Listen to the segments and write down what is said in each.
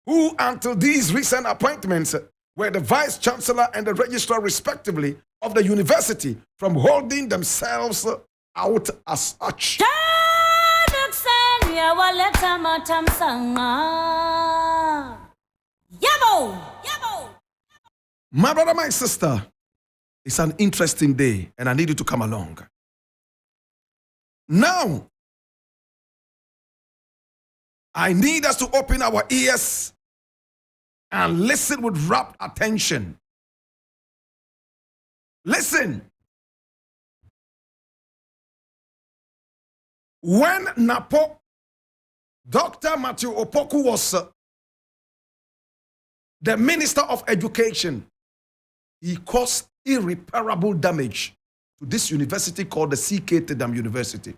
who until these recent appointments were the vice chancellor and the registrar respectively of the university, from holding themselves out as such. My brother, my sister, it's an interesting day and I need you to come along. Now, I need us to open our ears and listen with rapt attention. Listen. When Napo, Dr. Matthew Opoku was the Minister of Education, he caused irreparable damage to this university called the C.K. Tedam University.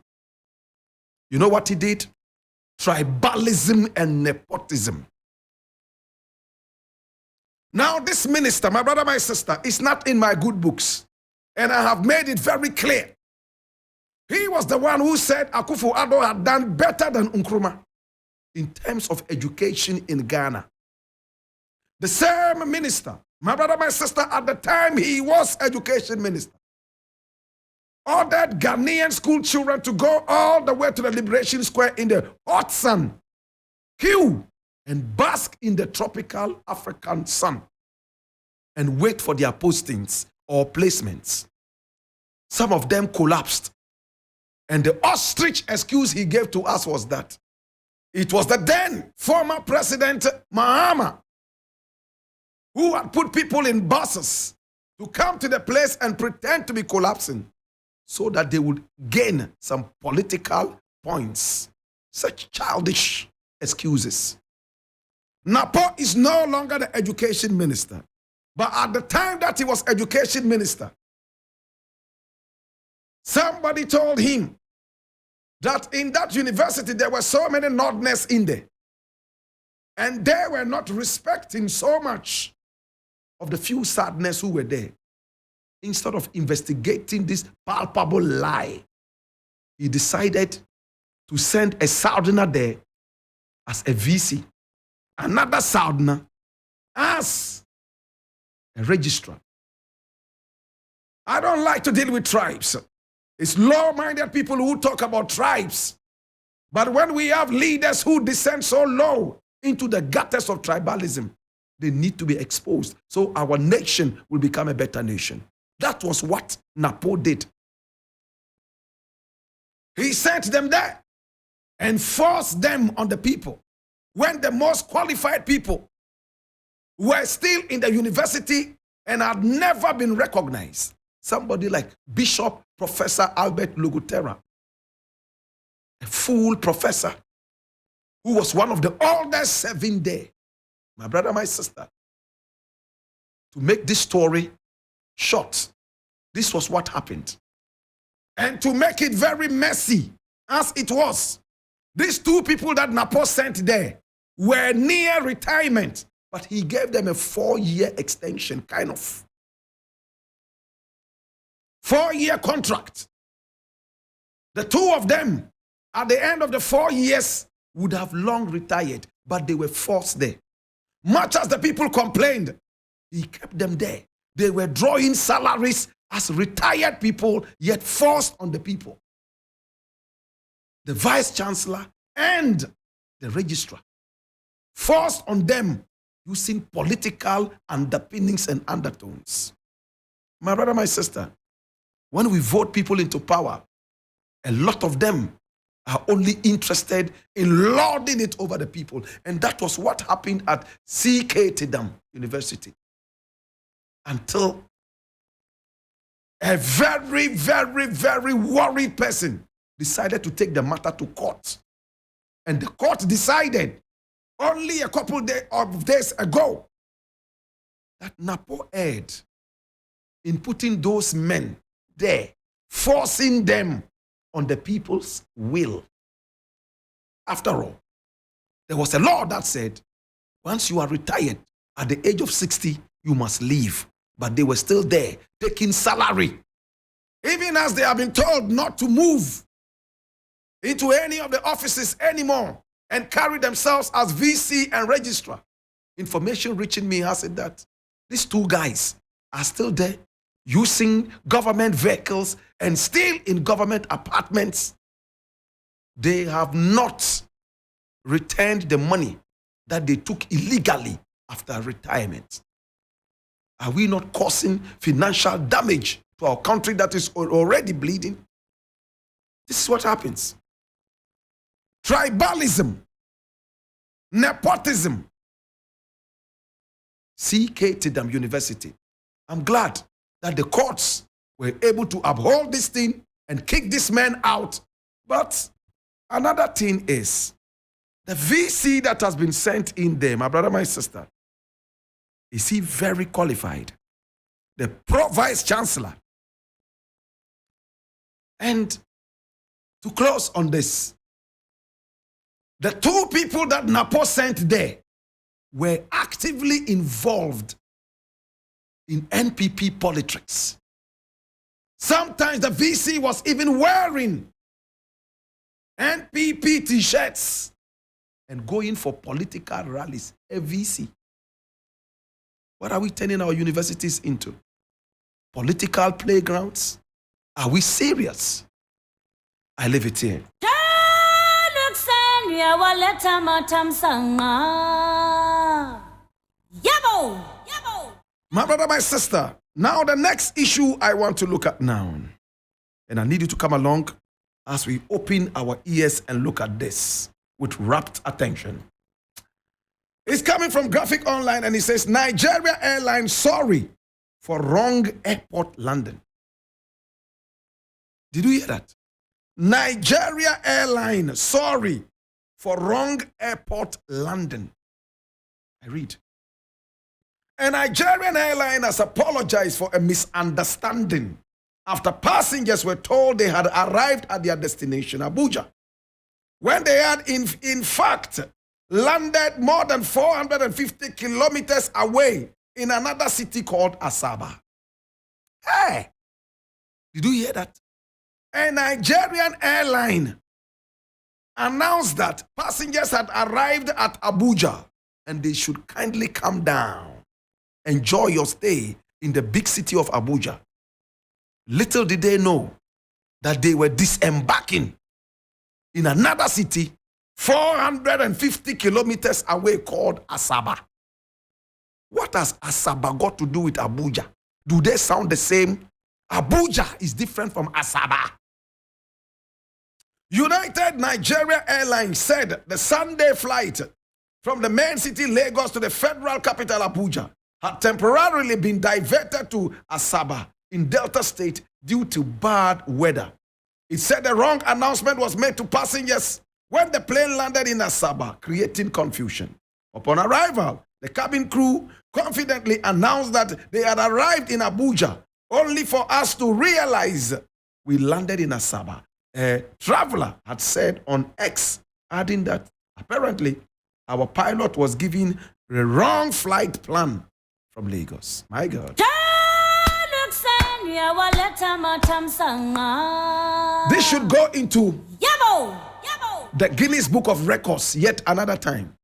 You know what he did? Tribalism and nepotism. Now this minister, my brother, my sister, is not in my good books. And I have made it very clear. He was the one who said Akufo-Addo had done better than Nkrumah in terms of education in Ghana. The same minister, my brother, my sister, at the time he was education minister, ordered Ghanaian school children to go all the way to the Liberation Square in the hot sun, queue, and bask in the tropical African sun and wait for their postings or placements. Some of them collapsed. And the ostrich excuse he gave to us was that it was the then former president Mahama who had put people in buses to come to the place and pretend to be collapsing so that they would gain some political points. Such childish excuses. Napo is no longer the education minister. But at the time that he was education minister, somebody told him that in that university there were so many Northerners in there. And they were not respecting so much of the few Southerners who were there. Instead of investigating this palpable lie, he decided to send a Southerner there as a VC, another Southerner as a registrar. I don't like to deal with tribes. It's low-minded people who talk about tribes. But when we have leaders who descend so low into the gutters of tribalism, they need to be exposed so our nation will become a better nation. That was what Napo did. He sent them there and forced them on the people. When the most qualified people were still in the university and had never been recognized. Somebody like Bishop Professor Albert Lugutera, a full professor who was one of the oldest serving there. My brother, my sister, to make this story short, this was what happened. And to make it very messy, as it was, these two people that Napo sent there were near retirement, but he gave them a 4-year extension, kind of. 4-year contract. The two of them, at the end of the 4 years, would have long retired, but they were forced there. Much as the people complained, he kept them there. They were drawing salaries as retired people, yet forced on the people. The vice chancellor and the registrar forced on them using political underpinnings and undertones. My brother, my sister, when we vote people into power, a lot of them are only interested in lording it over the people. And that was what happened at C.K. Tedam University. Until a very, very, very worried person decided to take the matter to court. And the court decided only a couple of days ago that Napo erred in putting those men there, forcing them on the people's will. After all, there was a law that said, once you are retired at the age of 60, you must leave. But they were still there, taking salary. Even as they have been told not to move into any of the offices anymore and carry themselves as VC and registrar. information reaching me has said that these two guys are still there using government vehicles and still in government apartments. They have not returned the money that they took illegally after retirement. Are we not causing financial damage to our country that is already bleeding? This is what happens. Tribalism, nepotism. CK Tidam University. I'm glad that the courts were able to uphold this thing and kick this man out. But another thing is, the VC that has been sent in there, my brother, my sister, is he very qualified? The Pro-Vice Chancellor. And to close on this, the two people that Napo sent there were actively involved in NPP politics. Sometimes the VC was even wearing NPP t-shirts and going for political rallies. A VC. What are we turning our universities into? Political playgrounds? Are we serious? I leave it here. My brother, my sister, now the next issue I want to look at now, and I need you to come along as we open our ears and look at this with rapt attention. It's coming from Graphic Online, and it says, Nigeria Airlines sorry for wrong airport landing. Did you hear that? Nigeria Airlines sorry for wrong airport landing. I read. A Nigerian airline has apologized for a misunderstanding after passengers were told they had arrived at their destination, Abuja, when they had in fact landed more than 450 kilometers away in another city called Asaba. Hey, did you hear that? A Nigerian airline announced that passengers had arrived at Abuja and they should kindly come down. Enjoy your stay in the big city of Abuja. Little did they know that they were disembarking in another city 450 kilometers away called Asaba. What has Asaba got to do with Abuja? Do they sound the same? Abuja is different from Asaba. United Nigeria Airlines said the Sunday flight from the main city Lagos to the federal capital Abuja had temporarily been diverted to Asaba in Delta State due to bad weather. It said the wrong announcement was made to passengers when the plane landed in Asaba, creating confusion. Upon arrival, the cabin crew confidently announced that they had arrived in Abuja, only for us to realize we landed in Asaba. A traveler had said on X, adding that apparently our pilot was given the wrong flight plan from Lagos. My God. This should go into the Guinness Book of Records yet another time.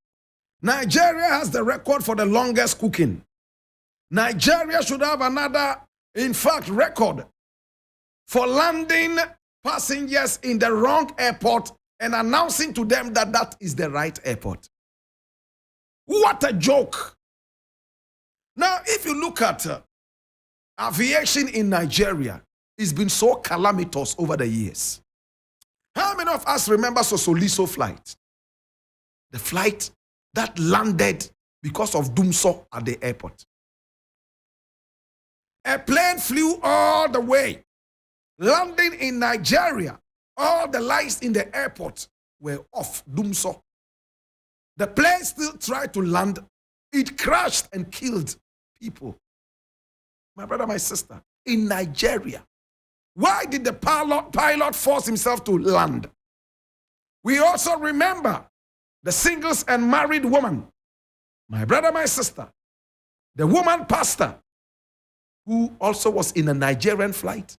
Nigeria has the record for the longest cooking. Nigeria should have another, in fact, record for landing passengers in the wrong airport and announcing to them that that is the right airport. What a joke. Now, if you look at aviation in Nigeria, it's been so calamitous over the years. How many of us remember Sosoliso flight? The flight that landed because of Dumso at the airport. A plane flew all the way, landing in Nigeria. All the lights in the airport were off Dumso. The plane still tried to land. It crashed and killed people. My brother, my sister, in Nigeria. Why did the pilot force himself to land? We also remember the singles and married woman. My brother, my sister, the woman pastor who also was in a Nigerian flight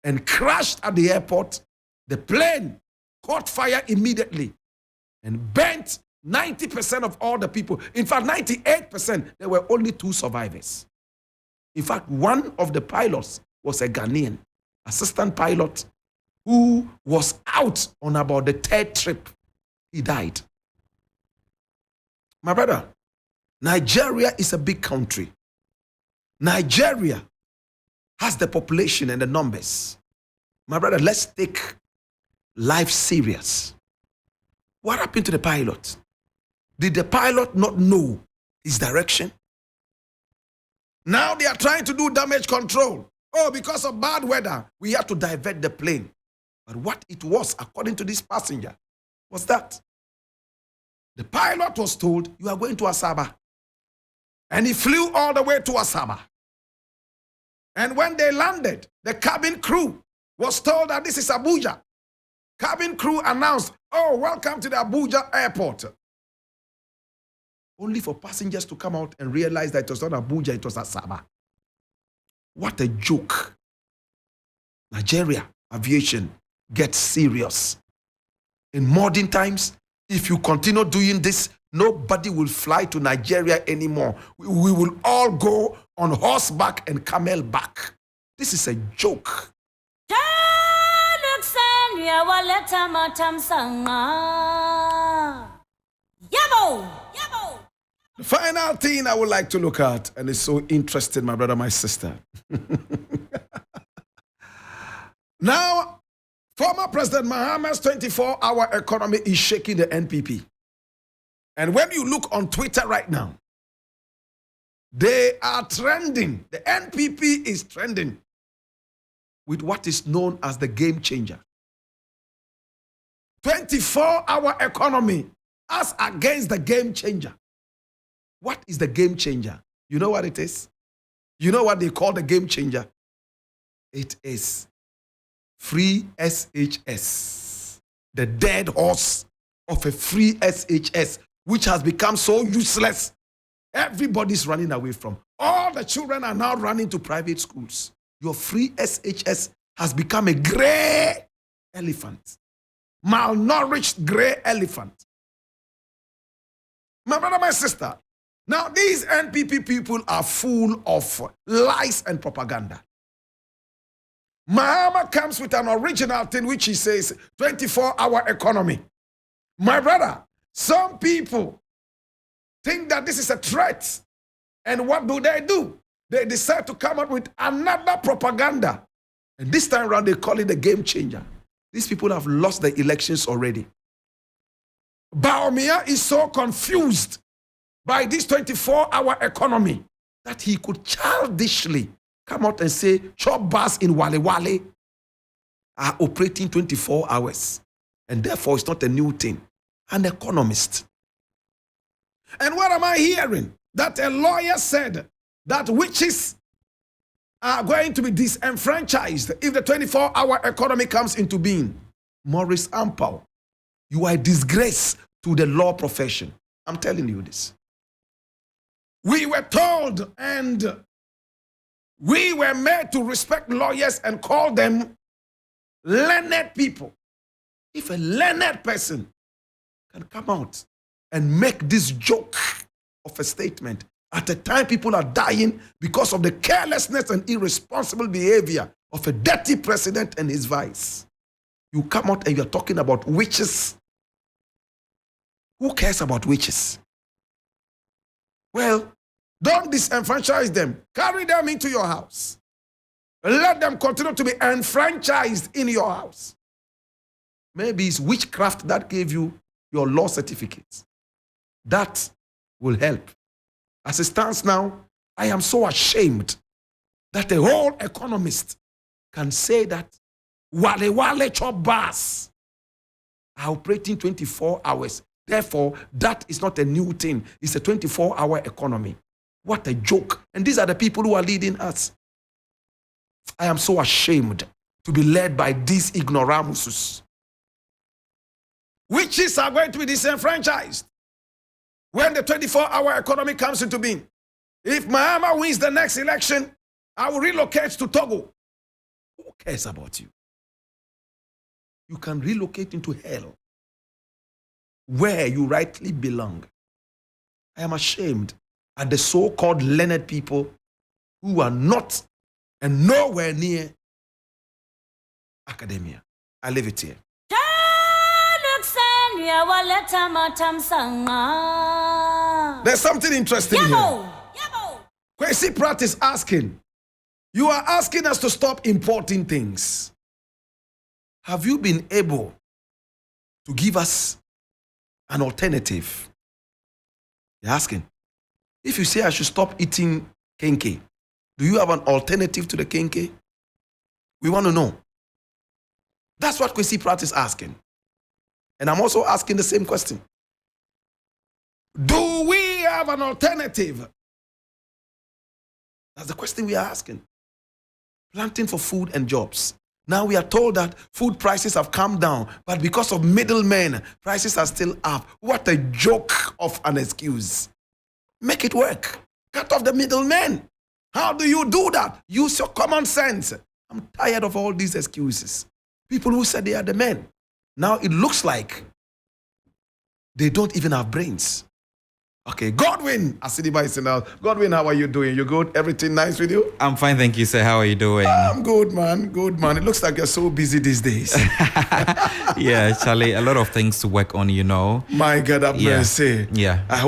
and crashed at the airport. The plane caught fire immediately and burnt 90% of all the people, in fact, 98%, there were only 2 survivors. In fact, one of the pilots was a Ghanaian assistant pilot who was out on about the 3rd trip. He died. My brother, Nigeria is a big country. Nigeria has the population and the numbers. My brother, let's take life serious. What happened to the pilot? Did the pilot not know his direction? Now they are trying to do damage control. Oh, because of bad weather, we have to divert the plane. But what it was, according to this passenger, was that the pilot was told, you are going to Asaba. And he flew all the way to Asaba. And when they landed, the cabin crew was told that this is Abuja. Cabin crew announced, oh, welcome to the Abuja airport. Only for passengers to come out and realize that it was not Abuja, it was Asaba. What a joke. Nigeria aviation gets serious. In modern times, if you continue doing this, nobody will fly to Nigeria anymore. We will all go on horseback and camel back. This is a joke. The final thing I would like to look at, and it's so interesting, my brother, my sister. Now, former President Mahama's 24-hour economy is shaking the NPP. And when you look on Twitter right now, they are trending. The NPP is trending with what is known as the game changer. 24-hour economy as against the game changer. What is the game changer? You know what it is? You know what they call the game changer? It is free SHS. The dead horse of a free SHS, which has become so useless. Everybody's running away from. All the children are now running to private schools. Your free SHS has become a gray elephant. Malnourished gray elephant. My brother, my sister, now these NPP people are full of lies and propaganda. Mahama comes with an original thing which he says 24-hour economy. My brother, some people think that this is a threat. And what do? They decide to come up with another propaganda. And this time around, they call it a game changer. These people have lost the elections already. Baumia is so confused by this 24-hour economy that he could childishly come out and say, chop bars in Wale Wale are operating 24 hours. And therefore, it's not a new thing. An economist. And what am I hearing? That a lawyer said that witches are going to be disenfranchised if the 24-hour economy comes into being. Maurice Ampao, you are a disgrace to the law profession. I'm telling you this. We were told and we were made to respect lawyers and call them learned people. If a learned person can come out and make this joke of a statement at a time people are dying because of the carelessness and irresponsible behavior of a dirty president and his vice. You come out and you're talking about witches. Who cares about witches? Well, don't disenfranchise them. Carry them into your house. Let them continue to be enfranchised in your house. Maybe it's witchcraft that gave you your law certificate. That will help. As it stands now, I am so ashamed that a whole economist can say that Wale chop bars are operating 24 hours. Therefore, that is not a new thing. It's a 24-hour economy. What a joke. And these are the people who are leading us. I am so ashamed to be led by these ignoramuses. Witches are going to be disenfranchised when the 24-hour economy comes into being. If Mahama wins the next election, I will relocate to Togo. Who cares about you? You can relocate into hell. where you rightly belong. I am ashamed at the so-called learned people who are not and nowhere near academia. I leave it here. There's something interesting here. Kwesi Pratt is asking, you are asking us to stop importing things. Have you been able to give us an alternative? You're asking. If you say I should stop eating kenke, do you have an alternative to the kenke? We want to know. That's what Kwesi Pratt is asking. And I'm also asking the same question. Do we have an alternative? That's the question we are asking. Planting for food and jobs. Now we are told that food prices have come down, but because of middlemen, prices are still up. What a joke of an excuse. Make it work. Cut off the middlemen. How do you do that? Use your common sense. I'm tired of all these excuses. People who said they are the men. Now it looks like they don't even have brains. Okay, Godwin, Asidiba is in the house. Godwin, how are you doing? You good? Everything nice with you? I'm fine, thank you, sir. How are you doing? I'm good, man. Good, man. It looks like you're so busy these days. Yeah, Charlie, a lot of things to work on, you know. My God, have mercy. Yeah. I